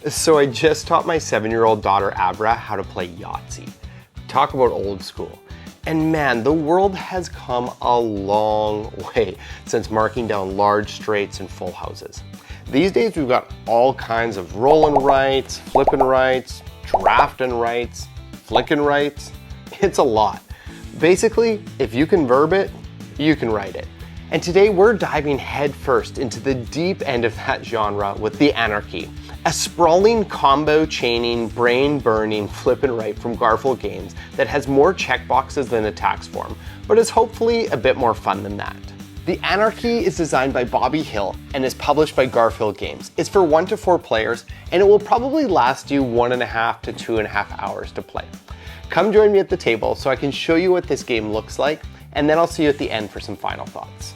So I just taught my 7-year-old daughter Abra how to play Yahtzee. Talk about old school. And man, the world has come a long way since marking down large straights and full houses. These days we've got all kinds of rolling rights, flipping rights, drafting rights, flicking rights. It's a lot. Basically, if you can verb it, you can write it. And today we're diving headfirst into the deep end of that genre with the Anarchy, a sprawling combo chaining, brain burning flip and right from Garphill Games that has more checkboxes than a tax form, but is hopefully a bit more fun than that. The Anarchy is designed by Bobby Hill and is published by Garphill Games. It's for 1 to 4 players, and it will probably last you 1.5 to 2.5 hours to play. Come join me at the table so I can show you what this game looks like, and then I'll see you at the end for some final thoughts.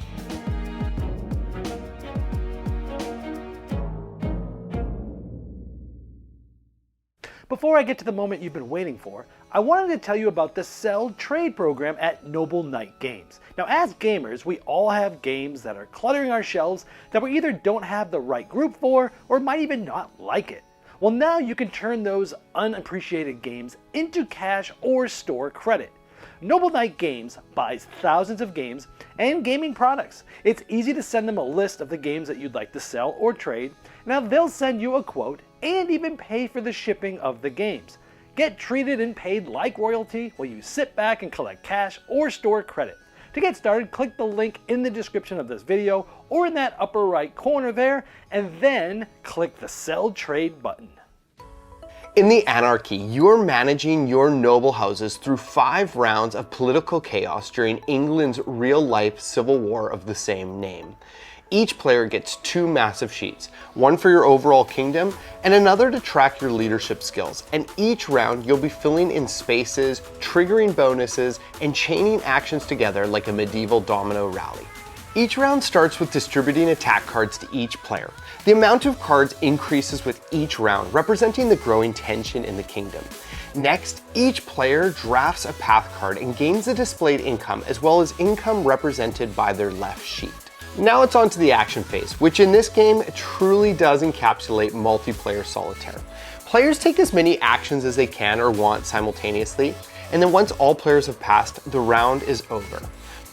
Before I get to the moment you've been waiting for, I wanted to tell you about the Sell Trade program at Noble Knight Games. Now, as gamers, we all have games that are cluttering our shelves that we either don't have the right group for or might even not like it. Well, now you can turn those unappreciated games into cash or store credit. Noble Knight Games buys thousands of games and gaming products. It's easy to send them a list of the games that you'd like to sell or trade. Now they'll send you a quote and even pay for the shipping of the games. Get treated and paid like royalty while you sit back and collect cash or store credit. To get started, click the link in the description of this video or in that upper right corner there, and then click the Sell Trade button. In the Anarchy, you're managing your noble houses through 5 rounds of political chaos during England's real-life civil war of the same name. Each player gets 2 massive sheets, one for your overall kingdom and another to track your leadership skills. And each round you'll be filling in spaces, triggering bonuses, and chaining actions together like a medieval domino rally. Each round starts with distributing attack cards to each player. The amount of cards increases with each round, representing the growing tension in the kingdom. Next, each player drafts a path card and gains the displayed income as well as income represented by their left sheet. Now it's on to the action phase, which in this game truly does encapsulate multiplayer solitaire. Players take as many actions as they can or want simultaneously, and then once all players have passed, the round is over.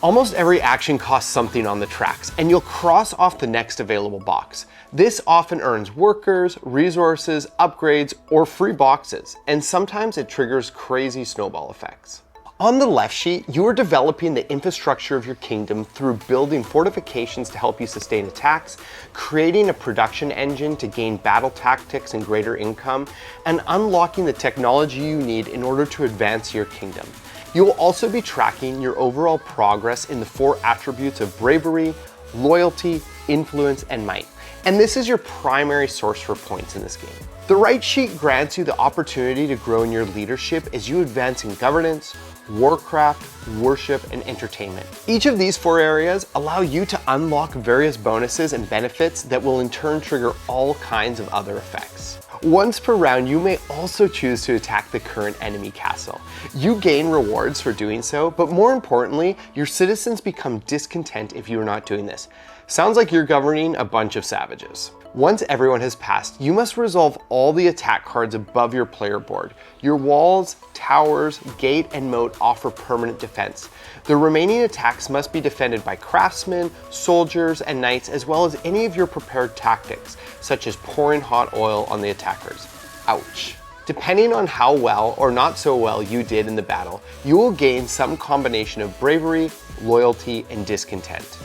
Almost every action costs something on the tracks, and you'll cross off the next available box. This often earns workers, resources, upgrades, or free boxes, and sometimes it triggers crazy snowball effects. On the left sheet, you are developing the infrastructure of your kingdom through building fortifications to help you sustain attacks, creating a production engine to gain battle tactics and greater income, and unlocking the technology you need in order to advance your kingdom. You will also be tracking your overall progress in the 4 attributes of bravery, loyalty, influence, and might. And this is your primary source for points in this game. The right sheet grants you the opportunity to grow in your leadership as you advance in governance, warcraft, worship, and entertainment. Each of these 4 areas allow you to unlock various bonuses and benefits that will in turn trigger all kinds of other effects. Once per round, you may also choose to attack the current enemy castle. You gain rewards for doing so, but more importantly, your citizens become discontent if you are not doing this. Sounds like you're governing a bunch of savages. Once everyone has passed, you must resolve all the attack cards above your player board. Your walls, towers, gate, and moat offer permanent defense. The remaining attacks must be defended by craftsmen, soldiers, and knights, as well as any of your prepared tactics, such as pouring hot oil on the attackers. Ouch. Depending on how well or not so well you did in the battle, you will gain some combination of bravery, loyalty, and discontent.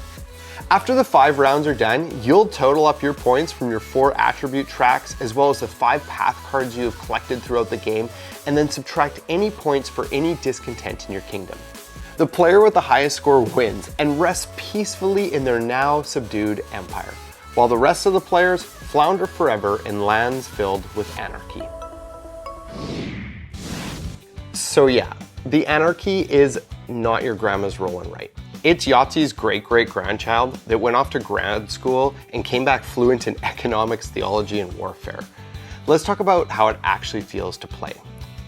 After the 5 rounds are done, you'll total up your points from your 4 attribute tracks as well as the 5 path cards you have collected throughout the game, and then subtract any points for any discontent in your kingdom. The player with the highest score wins and rests peacefully in their now subdued empire, while the rest of the players flounder forever in lands filled with anarchy. So yeah, the Anarchy is not your grandma's rollin' right. It's Yahtzee's great-great-grandchild that went off to grad school and came back fluent in economics, theology, and warfare. Let's talk about how it actually feels to play.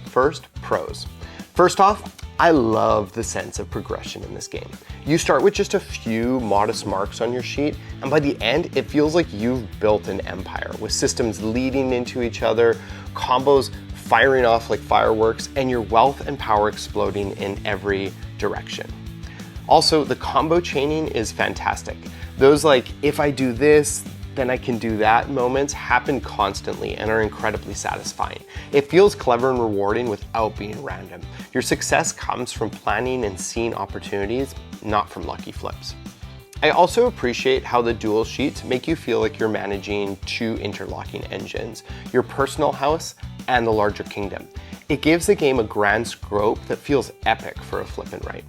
First, pros. First off, I love the sense of progression in this game. You start with just a few modest marks on your sheet, and by the end, it feels like you've built an empire with systems leading into each other, combos firing off like fireworks, and your wealth and power exploding in every direction. Also, the combo chaining is fantastic. Those like, if I do this, then I can do that moments happen constantly and are incredibly satisfying. It feels clever and rewarding without being random. Your success comes from planning and seeing opportunities, not from lucky flips. I also appreciate how the dual sheets make you feel like you're managing two interlocking engines, your personal house and the larger kingdom. It gives the game a grand scope that feels epic for a flip and right.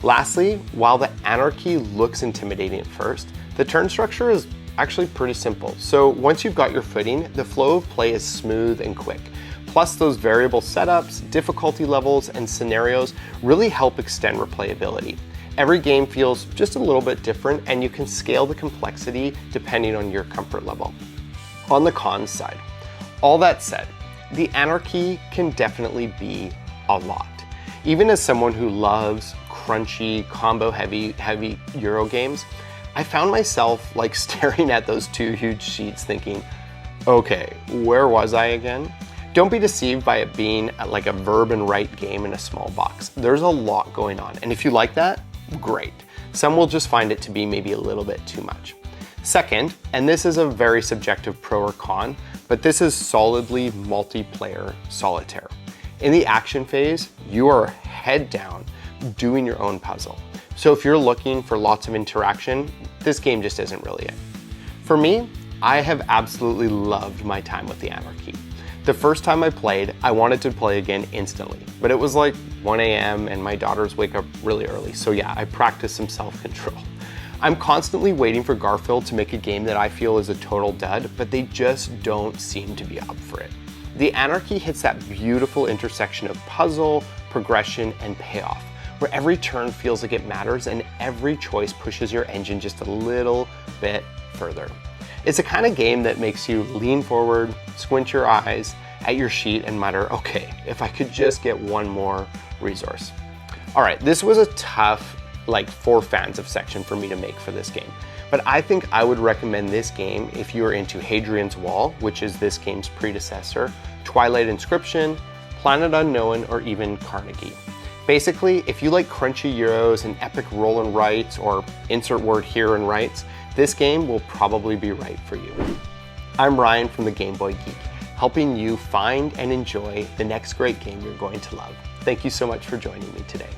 Lastly, while the Anarchy looks intimidating at first, the turn structure is actually pretty simple. So once you've got your footing, the flow of play is smooth and quick. Plus those variable setups, difficulty levels, and scenarios really help extend replayability. Every game feels just a little bit different, and you can scale the complexity depending on your comfort level. On the cons side, all that said, the Anarchy can definitely be a lot. Even as someone who loves crunchy, combo heavy Euro games, I found myself like staring at those two huge sheets thinking, okay, where was I again? Don't be deceived by it being like a verb and right game in a small box. There's a lot going on, and if you like that, great. Some will just find it to be maybe a little bit too much. Second, and this is a very subjective pro or con, but this is solidly multiplayer solitaire. In the action phase, you are head down doing your own puzzle. So if you're looking for lots of interaction, this game just isn't really it. For me, I have absolutely loved my time with the Anarchy. The first time I played, I wanted to play again instantly, but it was like 1 a.m. and my daughters wake up really early, so yeah, I practiced some self-control. I'm constantly waiting for Garphill to make a game that I feel is a total dud, but they just don't seem to be up for it. The Anarchy hits that beautiful intersection of puzzle, progression, and payoff, where every turn feels like it matters and every choice pushes your engine just a little bit further. It's the kind of game that makes you lean forward, squint your eyes at your sheet and mutter, okay, if I could just get one more resource. All right, this was a tough, like, for fans of section for me to make for this game, but I think I would recommend this game if you are into Hadrian's Wall, which is this game's predecessor, Twilight Inscription, Planet Unknown, or even Carnegie. Basically, if you like crunchy Euros and epic roll and writes, or insert word here and writes, this game will probably be right for you. I'm Ryan from the Game Boy Geek, helping you find and enjoy the next great game you're going to love. Thank you so much for joining me today.